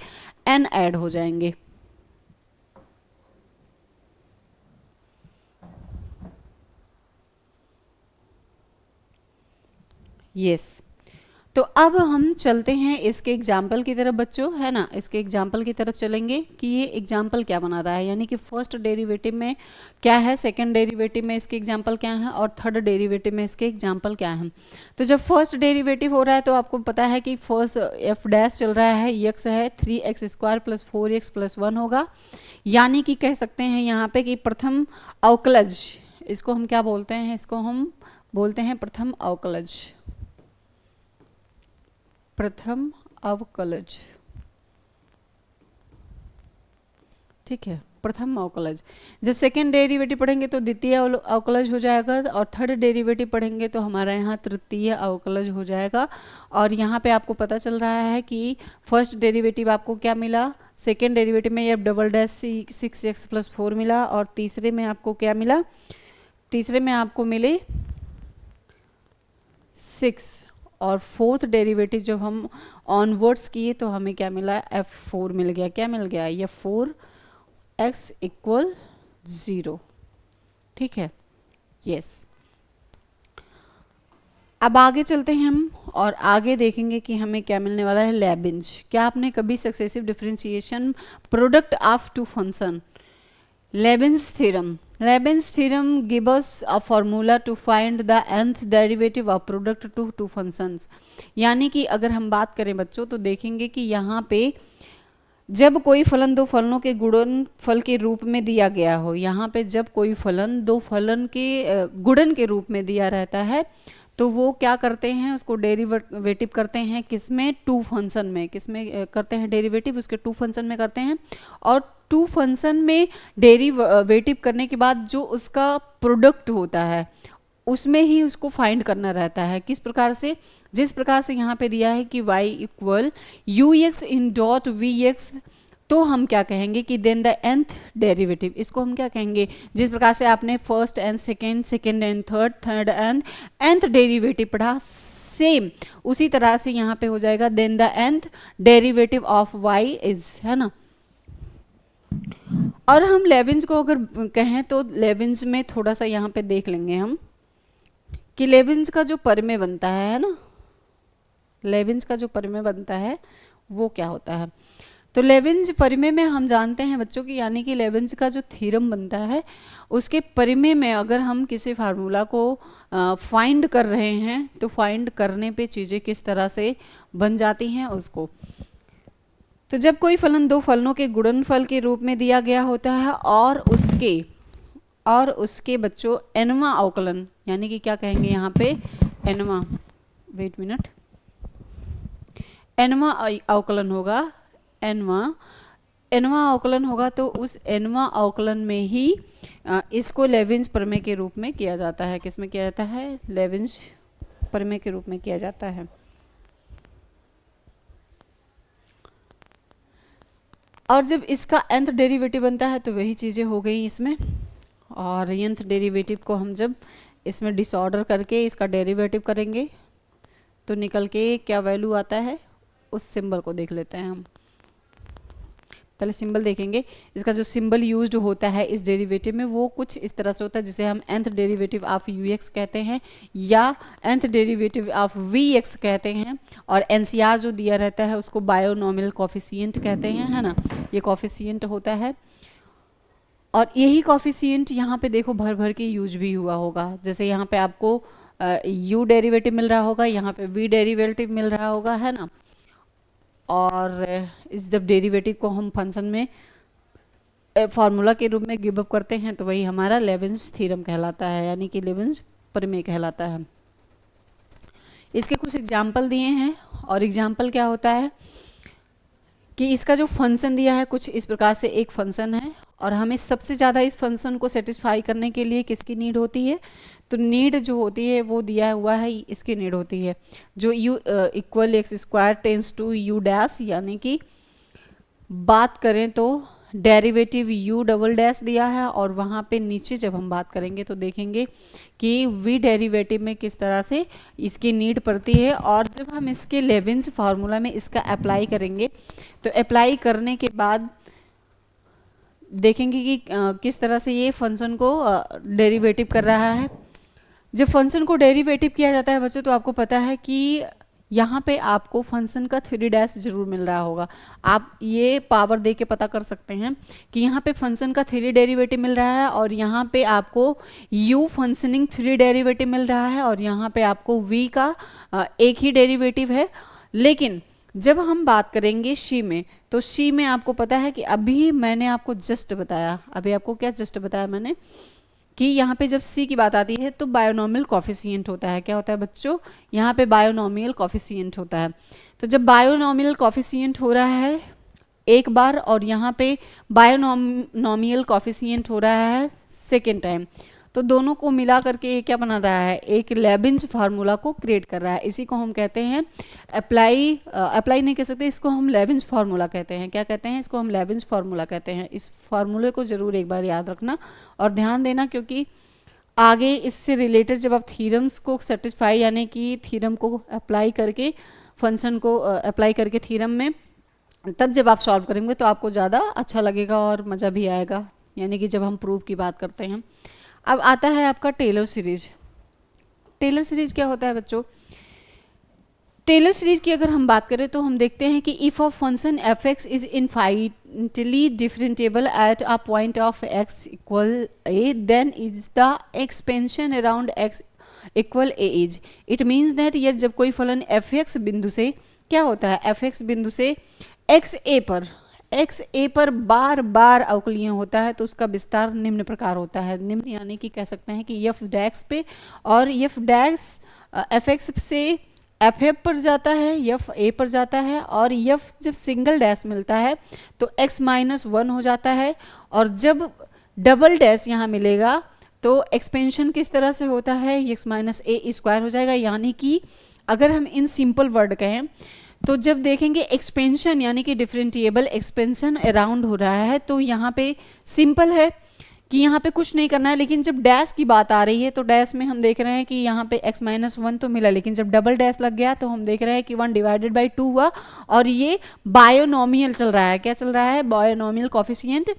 n ऐड हो जाएंगे। यस तो अब हम चलते हैं इसके एग्जाम्पल की तरफ बच्चों, है ना। इसके एग्जाम्पल की तरफ चलेंगे कि ये एग्जाम्पल क्या बना रहा है, यानी कि फर्स्ट डेरिवेटिव में क्या है, सेकंड डेरिवेटिव में इसके एग्जाम्पल क्या है, और थर्ड डेरिवेटिव में इसके एग्जाम्पल क्या है। तो जब फर्स्ट डेरिवेटिव हो रहा है तो आपको पता है कि फर्स्ट एफ डैश चल रहा है, एक्स है 3x square plus 4x plus 1 होगा, यानी कि कह सकते हैं यहाँ पे कि प्रथम अवकलज, इसको हम क्या बोलते हैं, इसको हम बोलते हैं प्रथम अवकलज, प्रथम अवकलज, ठीक है, प्रथम अवकलज। जब सेकेंड डेरिवेटिव पढ़ेंगे तो द्वितीय अवकलज हो जाएगा, और थर्ड डेरिवेटिव पढ़ेंगे तो हमारा यहाँ तृतीय अवकलज हो जाएगा। और यहाँ पे आपको पता चल रहा है कि फर्स्ट डेरिवेटिव आपको क्या मिला, सेकेंड डेरिवेटिव में F double dash 6x plus 4 मिला, और तीसरे में आपको क्या मिला, तीसरे में आपको मिले 6, और फोर्थ डेरिवेटिव जब हम ऑनवर्ड्स किए तो हमें क्या मिला, F4 मिल गया। क्या मिल गया, ये 4 x इक्वल 0। ठीक है, यस। अब आगे चलते हैं हम और आगे देखेंगे कि हमें क्या मिलने वाला है, लेबिंज। क्या आपने कभी successive differentiation product of two function, Leibniz theorem give us a formula to find the nth derivative of product two two functions. यानी कि अगर हम बात करें बच्चों तो देखेंगे कि यहाँ पे जब कोई फलन दो फलनों के गुणन फल के रूप में दिया गया हो, यहाँ पे जब कोई फलन दो फलन के गुणन के रूप में दिया रहता है तो वो क्या करते हैं, उसको डेरिवेटिव करते हैं किसमें, टू फंक्शन में। किसमें करते हैं डेरिवेटिव, उसके टू फंक्शन में करते हैं। और टू फंक्शन में डेरिवेटिव करने के बाद जो उसका प्रोडक्ट होता है उसमें ही उसको फाइंड करना रहता है। किस प्रकार से, जिस प्रकार से यहाँ पे दिया है कि y equal U X in dot V X, तो हम क्या कहेंगे कि देन द nth डेरिवेटिव, इसको हम क्या कहेंगे, जिस प्रकार से आपने first and second, second and third, third and nth derivative पढ़ा, सेम उसी तरह से यहाँ पे हो जाएगा then the nth derivative of y is, है ना। और हम लेबिंज को अगर कहें तो लेबिंज में थोड़ा सा यहाँ पे देख लेंगे हम कि लेबिंज का जो परिमेय बनता है ना, लेबिंज का जो परिमेय बनता है वो क्या होता है। तो लेबिंज परिमेय में हम जानते हैं बच्चों की, यानी कि लेबिंज का जो थ्योरम बनता है उसके परिमेय में अगर हम किसी फार्मूला को फाइंड कर रहे हैं तो फाइंड करने पे चीज़ें किस तरह से बन जाती हैं उसको। तो जब कोई फलन दो फलनों के गुणनफल के रूप में दिया गया होता है और उसके बच्चों nवां अवकलन, यानी कि क्या कहेंगे यहाँ पे nवां, वेट मिनट, nवां अवकलन होगा, nवां अवकलन होगा तो उस nवां अवकलन में ही इसको लेबिंज प्रमेय के रूप में किया जाता है। किसमें किया जाता है, लेबिंज प्रमेय के रूप में किया जाता है। और जब इसका nth डेरिवेटिव बनता है तो वही चीज़ें हो गई इसमें। और nth डेरिवेटिव को हम जब इसमें डिसऑर्डर करके इसका डेरिवेटिव करेंगे तो निकल के क्या वैल्यू आता है, उस सिंबल को देख लेते हैं हम। पहले सिंबल देखेंगे, इसका जो सिंबल यूज्ड होता है इस डेरिवेटिव में वो कुछ इस तरह से होता है जिसे हम nth डेरिवेटिव ऑफ ux कहते हैं या nth डेरिवेटिव ऑफ vx कहते हैं। और NCR जो दिया रहता है उसको बायोनॉमियल कॉफिशिएंट कहते हैं, है ना, ये कॉफिशिएंट होता है। और यही कॉफिशिएंट यहाँ पे देखो भर भर के यूज भी हुआ होगा, जैसे यहाँ पे आपको u डेरिवेटिव मिल रहा होगा, यहाँ पे v डेरिवेटिव मिल रहा होगा, है ना। और इस जब डेरिवेटिव को हम फंक्शन में फार्मूला के रूप में गिव अप करते हैं तो वही हमारा लेबिंज थ्योरम कहलाता है, यानी कि लेबिंज प्रमेय कहलाता है। इसके कुछ एग्जाम्पल दिए हैं और एग्जाम्पल क्या होता है कि इसका जो फंक्शन दिया है कुछ इस प्रकार से एक फंक्शन है और हमें सबसे ज़्यादा इस फंक्शन को सेटिस्फाई करने के लिए किसकी नीड होती है, तो नीड जो होती है वो दिया हुआ है, इसकी नीड होती है जो u equal X square tends to U dash, यानी कि बात करें तो डेरिवेटिव u डबल डैश दिया है। और वहाँ पे नीचे जब हम बात करेंगे तो देखेंगे कि v डेरिवेटिव में किस तरह से इसकी नीड पड़ती है। और जब हम इसके लेबिंज फार्मूला में इसका अप्लाई करेंगे तो अप्लाई करने के बाद देखेंगे कि किस तरह से ये फंक्शन को डेरिवेटिव कर रहा है। जब फंक्शन को डेरिवेटिव किया जाता है बच्चों तो आपको पता है कि यहाँ पे आपको फंक्शन का 3 डैश जरूर मिल रहा होगा। आप ये पावर दे के पता कर सकते हैं कि यहाँ पे फंक्शन का 3 डेरिवेटिव मिल रहा है और यहाँ पे आपको u फंक्शनिंग 3 डेरिवेटिव मिल रहा है और यहाँ पे आपको v का एक ही डेरिवेटिव है। लेकिन जब हम बात करेंगे शी में तो शी में आपको पता है कि अभी मैंने आपको जस्ट बताया, अभी आपको क्या जस्ट बताया मैंने कि यहाँ पे जब सी की बात आती है तो बायोनॉमियल कॉफिशिएंट होता है। क्या होता है बच्चों, यहाँ पे बायोनॉमियल कॉफिशिएंट होता है। तो जब बायोनॉमियल कॉफिशिएंट हो रहा है एक बार और यहाँ पे बायोनॉमियल कॉफिशिएंट हो रहा है सेकेंड टाइम, तो दोनों को मिला करके क्या बना रहा है, एक लेबिंज फार्मूला को क्रिएट कर रहा है। इसी को हम कहते हैं अप्लाई नहीं कह सकते, इसको हम लेबिंज फार्मूला कहते हैं। क्या कहते हैं, इसको हम लेबिंज फार्मूला कहते हैं। इस फार्मूले को जरूर एक बार याद रखना और ध्यान देना, क्योंकि आगे इससे रिलेटेड जब आप थ्योरम्स को सेटिस्फाई यानी कि थ्योरम को अप्लाई करके फंक्शन को अप्लाई करके थ्योरम में तब जब आप सॉल्व करेंगे तो आपको ज़्यादा अच्छा लगेगा और मज़ा भी आएगा, यानी कि जब हम प्रूफ की बात करते हैं। अब आता है आपका टेलर सीरीज। टेलर सीरीज क्या होता है बच्चों? टेलर सीरीज की अगर हम बात करें तो हम देखते हैं कि if of function f x is infinitely differentiable at a point of x equal a, then is the expansion around x equal a is. It means that ये जब कोई फलन एफ एक्स बिंदु से क्या होता है, एफ एक्स बिंदु से एक्स ए पर बार बार अवकलीय होता है तो उसका विस्तार निम्न प्रकार होता है। निम्न यानी कि कह सकते हैं कि एफ डैक्स पे, और एफ डैक्स एफ एक्स से एफ एफ पर जाता है, एफ ए पर जाता है, और एफ जब सिंगल डैश मिलता है तो एक्स माइनस वन हो जाता है, और जब डबल डैश यहाँ मिलेगा तो एक्सपेंशन किस तरह से होता है, एक्स माइनस ए स्क्वायर हो जाएगा। यानी कि अगर हम इन सिंपल वर्ड कहें तो जब देखेंगे एक्सपेंशन यानी कि डिफरेंटिएबल एक्सपेंशन अराउंड हो रहा है तो यहाँ पे सिंपल है कि यहाँ पे कुछ नहीं करना है, लेकिन जब डैश की बात आ रही है तो डैश में हम देख रहे हैं कि यहाँ पे x माइनस वन तो मिला, लेकिन जब डबल डैश लग गया तो हम देख रहे हैं कि 1 डिवाइडेड बाई 2 हुआ, और ये बायोनोमियल चल रहा है। क्या चल रहा है? Binomial coefficient.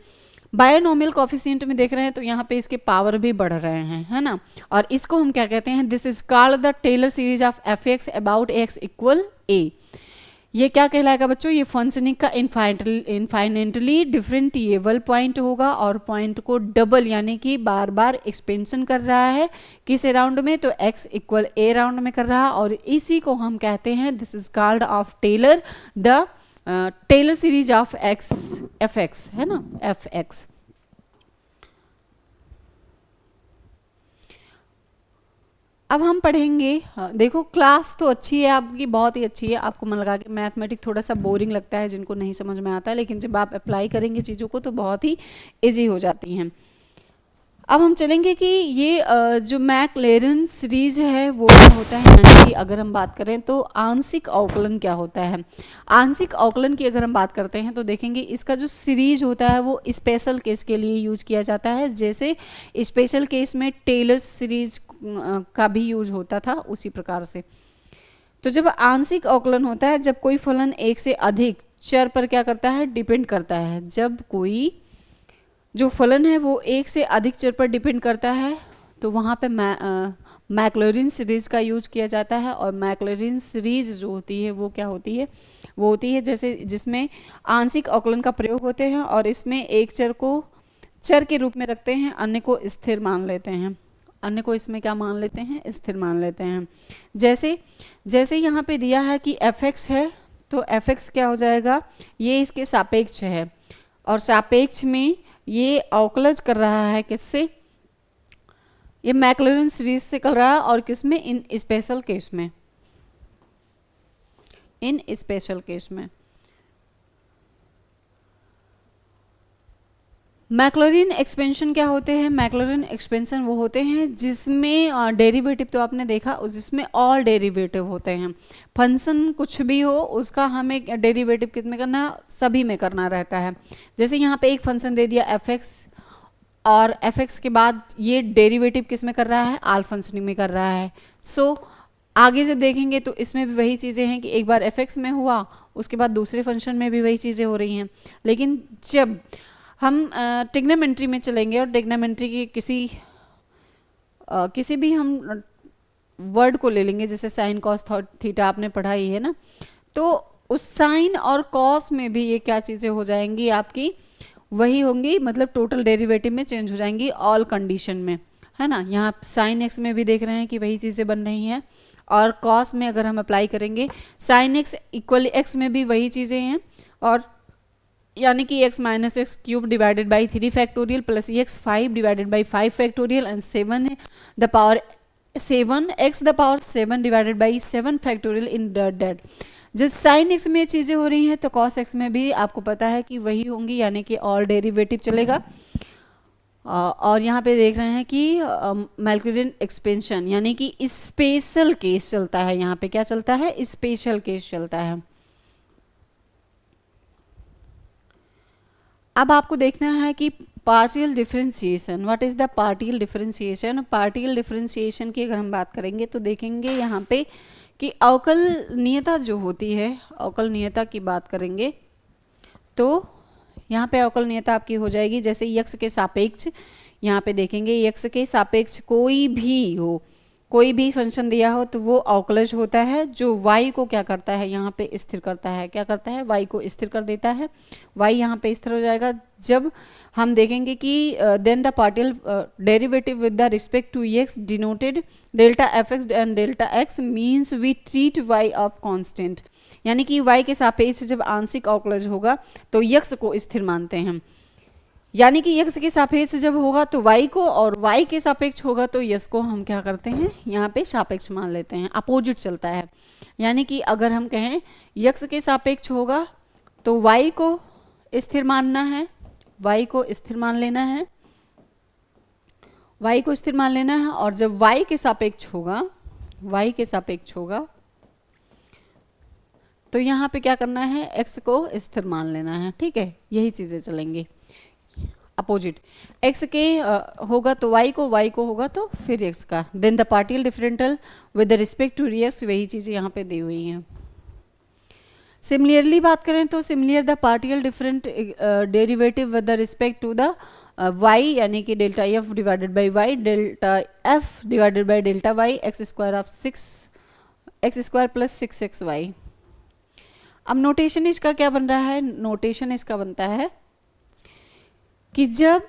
बायोनोमियल कॉफिशिएंट में देख रहे हैं तो यहाँ पे इसके पावर भी बढ़ रहे हैं, है ना। और इसको हम क्या कहते हैं? This is called the Taylor series of f x about x equal a. ये क्या कहलाएगा बच्चों? ये फंक्शनिंग का इनफाइनेटली डिफरेंटिएबल पॉइंट होगा, और पॉइंट को डबल यानी कि बार बार एक्सपेंशन कर रहा है किस राउंड में? तो x इक्वल ए राउंड में कर रहा है, और इसी को हम कहते हैं this is called of Taylor, the Taylor series of X F X, है ना, एफ एक्स। अब हम पढ़ेंगे, देखो क्लास तो अच्छी है आपकी, बहुत ही अच्छी है। आपको मन लगा के मैथमेटिक्स थोड़ा सा बोरिंग लगता है जिनको नहीं समझ में आता है, लेकिन जब आप अप्लाई करेंगे चीज़ों को तो बहुत ही इजी हो जाती हैं। अब हम चलेंगे कि ये जो मैक्लेरन सीरीज है वो क्या होता है, यानी कि अगर हम बात करें तो आंशिक अवकलन क्या होता है। आंशिक अवकलन की अगर हम बात करते हैं तो देखेंगे इसका जो सीरीज होता है वो स्पेशल केस के लिए यूज किया जाता है, जैसे स्पेशल केस में टेलर सीरीज का भी यूज होता था उसी प्रकार से। तो जब आंशिक अवकलन होता है, जब कोई फलन एक से अधिक चर पर क्या करता है? डिपेंड करता है। जब कोई जो फलन है वो एक से अधिक चर पर डिपेंड करता है तो वहाँ पे मैक्लॉरिन सीरीज का यूज किया जाता है। और मैक्लॉरिन सीरीज जो होती है वो क्या होती है? वो होती है जैसे जिसमें आंशिक अवकलन का प्रयोग होते हैं और इसमें एक चर को चर के रूप में रखते हैं, अन्य को स्थिर मान लेते हैं। अन्य को इसमें क्या मान लेते हैं? स्थिर मान लेते हैं। जैसे यहाँ पे दिया है कि एफ एक्स है तो एफ एक्स क्या हो जाएगा? ये इसके सापेक्ष है, और सापेक्ष में ये अवकलज कर रहा है किससे? ये मैक्लॉरिन सीरीज से कर रहा है, और किसमें? इन स्पेशल केस में, इन स्पेशल केस में। मैक्लॉरिन एक्सपेंशन क्या होते हैं? मैक्लॉरिन एक्सपेंशन वो होते हैं जिसमें डेरिवेटिव तो आपने देखा, जिसमें ऑल डेरिवेटिव होते हैं। फंक्शन कुछ भी हो उसका हमें डेरिवेटिव कितने करना? सभी में करना रहता है। जैसे यहाँ पे एक फंक्शन दे दिया एफ एक्स, और एफ एक्स के बाद ये डेरिवेटिव किस में कर रहा है? आल फंक्शनिंग में कर रहा है। सो आगे जब देखेंगे तो इसमें भी वही चीज़ें हैं कि एक बार एफ एक्स में हुआ उसके बाद दूसरे फंक्शन में भी वही चीज़ें हो रही हैं। लेकिन जब हम ट्रिग्नोमेट्री में चलेंगे और ट्रिग्नोमेट्री की किसी भी हम वर्ड को ले लेंगे, जैसे साइन कॉस थीटा आपने पढ़ाई है ना, तो उस साइन और कॉस में भी ये क्या चीज़ें हो जाएंगी? आपकी वही होंगी, मतलब टोटल डेरिवेटिव में चेंज हो जाएंगी ऑल कंडीशन में, है ना। यहाँ साइन एक्स में भी देख रहे हैं कि वही चीज़ें बन रही हैं, और कॉस में अगर हम अप्लाई करेंगे साइन एक्स इक्वल एक्स में भी वही चीज़ें हैं, और यानी कि x minus X cube divided by 3 factorial plus X 5 divided by 5 factorial and 7 the power 7 x the power 7 divided by 7 factorial in that. जब साइन एक्स में चीज़ें हो रही हैं तो कॉस एक्स में भी आपको पता है कि वही होंगी, यानी कि ऑल डेरिवेटिव चलेगा। और यहाँ पे देख रहे हैं कि मैक्लॉरिन एक्सपेंशन यानी कि स्पेशल केस चलता है। यहाँ पे क्या चलता है? स्पेशल केस चलता है। अब आपको देखना है कि partial differentiation, what is the partial differentiation. Partial differentiation की अगर हम बात करेंगे तो देखेंगे यहाँ पे कि अवकलनीयता जो होती है, अवकलनीयता की बात करेंगे तो यहाँ पे अवकलनीयता आपकी हो जाएगी, जैसे यक्स के सापेक्ष यहाँ पे देखेंगे, यक्स के सापेक्ष कोई भी हो, कोई भी फंक्शन दिया हो तो वो अवकलज होता है, जो y को क्या करता है यहाँ पे स्थिर करता है, क्या करता है, y को स्थिर कर देता है, y यहाँ पे स्थिर हो जाएगा। जब हम देखेंगे कि then the partial derivative with the respect to x denoted delta fx and delta x means we treat y of constant, यानी कि y के सापेक्ष जब आंशिक अवकलज होगा तो x को स्थिर मानते हैं, यानी कि x के सापेक्ष जब होगा तो y को, और y के सापेक्ष होगा तो यस को हम क्या करते हैं यहाँ पे सापेक्ष मान लेते हैं, अपोजिट चलता है। यानी कि अगर हम कहें x के सापेक्ष होगा तो y को स्थिर मानना है, y को स्थिर मान लेना है, y को स्थिर मान लेना है, और जब y के सापेक्ष होगा, y के सापेक्ष होगा तो यहाँ पे क्या करना है, x को स्थिर मान लेना है। ठीक है, यही चीजें चलेंगी अपोजिट, x के होगा तो y को होगा तो फिर x का, then the partial differential with respect to x, वही चीजें यहाँ पे दी हुई हैं। सिमिलरली बात करें तो similar the partial different derivative with respect to the y, यानी कि delta f divided by y, delta f divided by delta y, X square plus 6xy। अब नोटेशन इसका क्या बन रहा है, नोटेशन इसका बनता है कि जब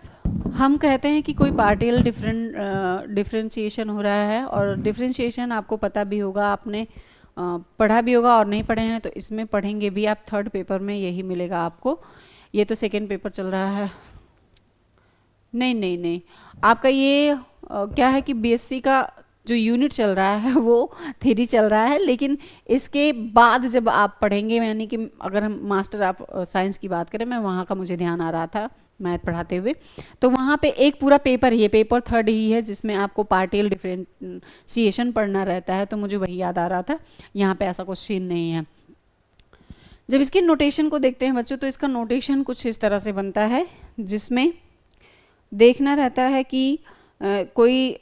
हम कहते हैं कि कोई पार्शियल डिफरेंशिएशन हो रहा है, और डिफरेंशिएशन आपको पता भी होगा, आपने पढ़ा भी होगा, और नहीं पढ़े हैं तो इसमें पढ़ेंगे भी आप, थर्ड पेपर में यही मिलेगा आपको, ये तो सेकेंड पेपर चल रहा है, नहीं आपका ये क्या है कि बीएससी का जो यूनिट चल रहा है वो थ्योरी चल रहा है, लेकिन इसके बाद जब आप पढ़ेंगे, यानी कि अगर हम मास्टर आप साइंस की बात करें, मैं वहाँ का मुझे ध्यान आ रहा था मैथ पढ़ाते हुए, तो वहाँ पे एक पूरा पेपर, ये पेपर थर्ड ही है जिसमें आपको पार्शियल डिफरेंशिएशन पढ़ना रहता है, तो मुझे वही याद आ रहा था, यहाँ पे ऐसा क्वेश्चन नहीं है। जब इसके नोटेशन को देखते हैं बच्चों, तो इसका नोटेशन कुछ इस तरह से बनता है, जिसमें देखना रहता है कि कोई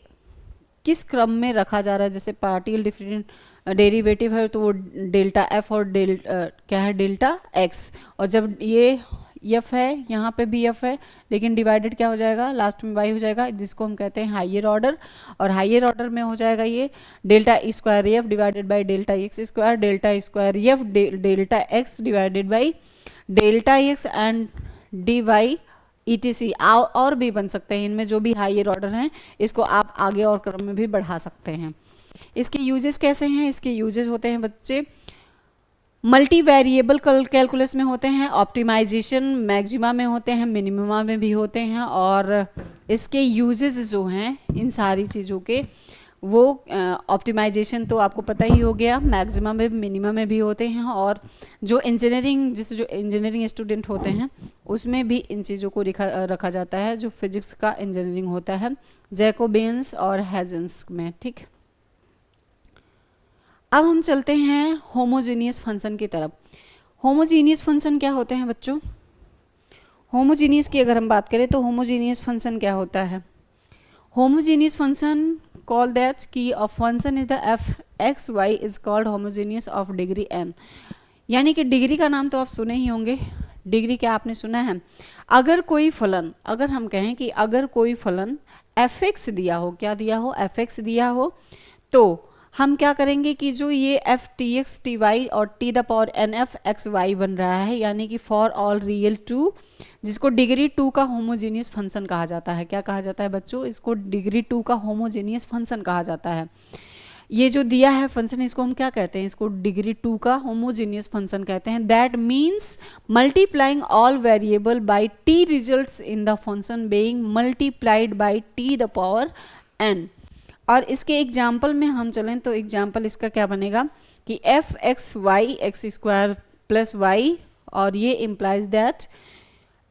किस क्रम में रखा जा रहा है, जैसे पार्शियल डिफरेंट डेरिवेटिव है तो वो डेल्टा एफ और क्या है डेल्टा एक्स, और जब ये एफ है, यहाँ पे भी एफ है, लेकिन डिवाइडेड क्या हो जाएगा, लास्ट में वाई हो जाएगा, जिसको हम कहते हैं हाइयर ऑर्डर, और हाइयर ऑर्डर में हो जाएगा ये delta square F divided by delta X square, delta square F delta X divided by delta X and D Y ETC और भी बन सकते हैं, इनमें जो भी हाइयर ऑर्डर हैं इसको आप आगे और क्रम में भी बढ़ा सकते हैं। इसके यूजेस कैसे हैं, इसके यूजेस होते हैं बच्चे मल्टी वेरिएबल कैलकुलस में होते हैं, ऑप्टिमाइजेशन मैक्सिमा में होते हैं, मिनिममा में भी होते हैं, और इसके यूजेस जो हैं इन सारी चीज़ों के, वो ऑप्टिमाइजेशन तो आपको पता ही हो गया, मैक्सिमा में मिनिमम में भी होते हैं, और जो इंजीनियरिंग जैसे जो इंजीनियरिंग स्टूडेंट होते हैं उसमें भी इन चीज़ों को रखा जाता है, जो फिजिक्स का इंजीनियरिंग होता है जैकोबियंस और हैजेंस में। ठीक, अब हम चलते हैं होमोजीनियस फंक्शन की तरफ। होमोजीनियस फंक्शन क्या होते हैं बच्चों, होमोजीनियस की अगर हम बात करें तो होमोजीनियस फंक्शन क्या होता है, होमोजीनियस फंक्शन कॉल दैट कि a function is the F x Y is called homogeneous of degree N, यानी कि डिग्री का नाम तो आप सुने ही होंगे, डिग्री क्या आपने सुना है, अगर कोई फलन, अगर हम कहें कि अगर कोई फलन एफ एक्स दिया हो, क्या दिया हो, एफ एक्स दिया हो, तो हम क्या करेंगे कि जो ये f t x t y और t the power n f x y बन रहा है, यानी कि फॉर ऑल रियल टू, जिसको डिग्री टू का होमोजीनियस फंक्शन कहा जाता है। क्या कहा जाता है बच्चों, इसको डिग्री टू का होमोजीनियस फंक्शन कहा जाता है। ये जो दिया है फंक्शन, इसको हम क्या कहते हैं, इसको डिग्री टू का होमोजीनियस फंक्शन कहते हैं। That means multiplying all variable by T results in the function being multiplied by T the power N. और इसके एग्जाम्पल में हम चलें तो एग्जाम्पल इसका क्या बनेगा कि f x y x square plus y, और ये implies that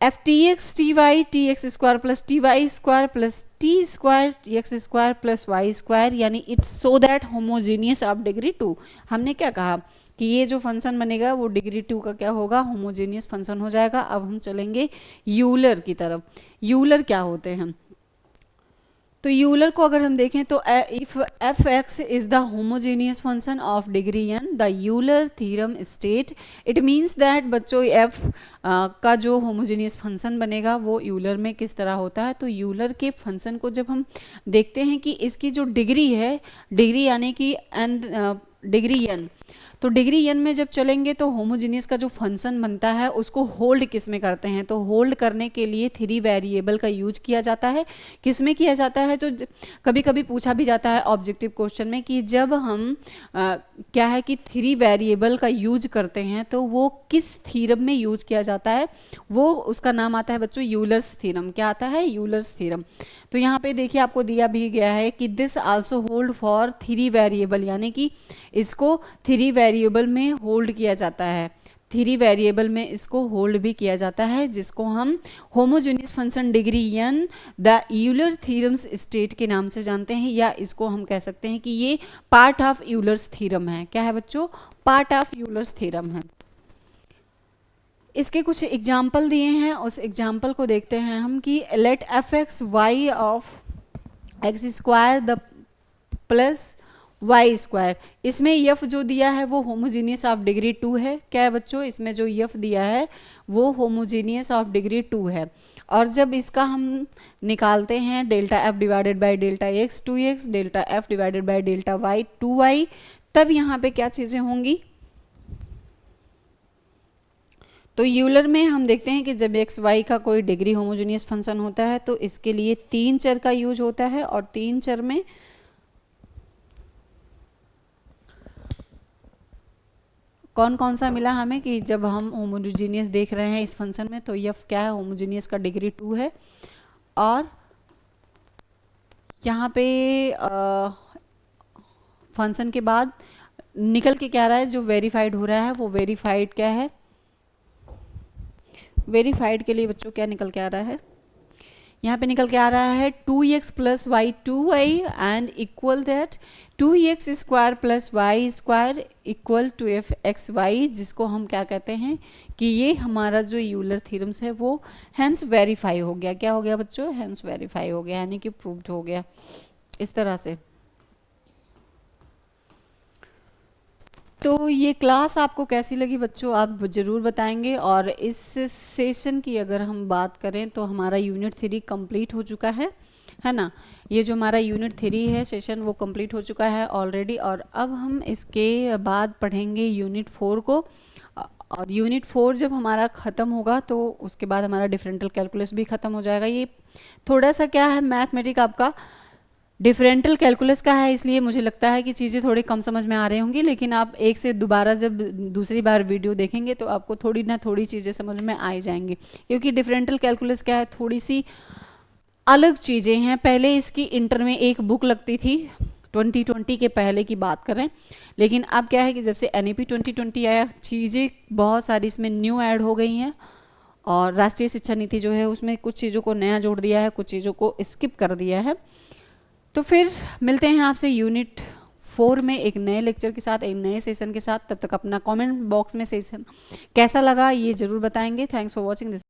f t x t y t x square plus t y square plus t square x square plus y square, यानी it's so that homogeneous of degree two. हमने क्या कहा कि ये जो function बनेगा वो डिग्री टू का क्या होगा, होमोजीनियस फंक्शन हो जाएगा। अब हम चलेंगे यूलर की तरफ। यूलर क्या होते हैं, तो यूलर को अगर हम देखें तो if F x is the homogeneous function of degree N, the Euler theorem state, it means that बच्चों एफ का जो होमोजेनियस फंक्शन बनेगा वो यूलर में किस तरह होता है। तो यूलर के फंक्शन को जब हम देखते हैं कि इसकी जो डिग्री है, डिग्री यानी कि एन, डिग्री एन, तो डिग्री एन में जब चलेंगे तो होमोजेनियस का जो फंक्शन बनता है उसको होल्ड किस में करते हैं। तो होल्ड करने के लिए थ्री वेरिएबल का यूज किया जाता है। किस में किया जाता है, तो कभी कभी पूछा भी जाता है ऑब्जेक्टिव क्वेश्चन में कि जब हम क्या है कि थ्री वेरिएबल का यूज करते हैं तो वो किस थ्योरम में यूज किया जाता है, वो उसका नाम आता है बच्चों यूलर्स थ्योरम। क्या आता है, यूलर्स थ्योरम। तो यहाँ पे देखिए आपको दिया भी गया है कि this also hold for three variable, यानी कि इसको थ्री वेरिएबल में होल्ड किया जाता है, थ्री वेरिएबल में इसको होल्ड भी किया जाता है, जिसको हम homogeneous function degree N the Euler theorems state के नाम से जानते हैं, या इसको हम कह सकते हैं कि ये पार्ट ऑफ यूलर्स थ्योरम है। क्या है बच्चों, पार्ट ऑफ यूलर्स थ्योरम है। इसके कुछ एग्जाम्पल दिए हैं, उस एग्जाम्पल को देखते हैं हम कि let f x y of x square the plus y square, इसमें यफ जो दिया है वो होमोजीनियस ऑफ डिग्री 2 है। क्या है बच्चों, इसमें जो यफ दिया है वो होमोजीनियस ऑफ डिग्री 2 है। और जब इसका हम निकालते हैं delta f divided by delta x 2x, delta f divided by delta y 2y, तब यहाँ पे क्या चीज़ें होंगी। तो यूलर में हम देखते हैं कि जब एक्स वाई का कोई डिग्री होमोजेनियस फंक्शन होता है तो इसके लिए तीन चर का यूज होता है, और तीन चर में कौन कौन सा मिला हमें कि जब हम होमोजेनियस देख रहे हैं इस फंक्शन में, तो यफ क्या है, होमोजेनियस का डिग्री 2 है। और यहाँ पे फंक्शन के बाद निकल के क्या रहा है, जो वेरीफाइड हो रहा है वो वेरीफाइड क्या है, वेरीफाइड के लिए बच्चों क्या निकल के आ रहा है, यहाँ पे निकल के आ रहा है 2x plus y 2y and equal that 2x square plus y square equal to f x y, जिसको हम क्या कहते हैं कि ये हमारा जो यूलर थ्योरम्स है वो हैंस वेरीफाई हो गया। क्या हो गया बच्चों, हैंस वेरीफाई हो गया, यानी कि प्रूव्ड हो गया इस तरह से। तो ये क्लास आपको कैसी लगी बच्चों, आप ज़रूर बताएंगे। और इस सेशन की अगर हम बात करें तो हमारा यूनिट 3 कंप्लीट हो चुका है ना। ये जो हमारा यूनिट 3 है सेशन वो कंप्लीट हो चुका है ऑलरेडी, और अब हम इसके बाद पढ़ेंगे यूनिट 4 को। और यूनिट 4 जब हमारा ख़त्म होगा तो उसके बाद हमारा डिफरेंशियल कैलकुलस भी ख़त्म हो जाएगा। ये थोड़ा सा क्या है, मैथमेटिक आपका डिफरेंशियल कैलकुलस का है, इसलिए मुझे लगता है कि चीज़ें थोड़ी कम समझ में आ रही होंगी, लेकिन आप एक से दोबारा जब दूसरी बार वीडियो देखेंगे तो आपको थोड़ी ना थोड़ी चीज़ें समझ में आ ही जाएंगी, क्योंकि डिफरेंशियल कैलकुलस क्या है, थोड़ी सी अलग चीज़ें हैं। पहले इसकी इंटर में एक बुक लगती थी, 2020 के पहले की बात करें, लेकिन अब क्या है कि जब से NEP 2020 आया चीज़ें बहुत सारी इसमें न्यू ऐड हो गई हैं, और राष्ट्रीय शिक्षा नीति जो है उसमें कुछ चीज़ों को नया जोड़ दिया है, कुछ चीज़ों को स्किप कर दिया है। तो फिर मिलते हैं आपसे यूनिट 4 में एक नए लेक्चर के साथ, एक नए सेशन के साथ। तब तक अपना कमेंट बॉक्स में सेशन कैसा लगा ये ज़रूर बताएंगे। Thanks for watching this.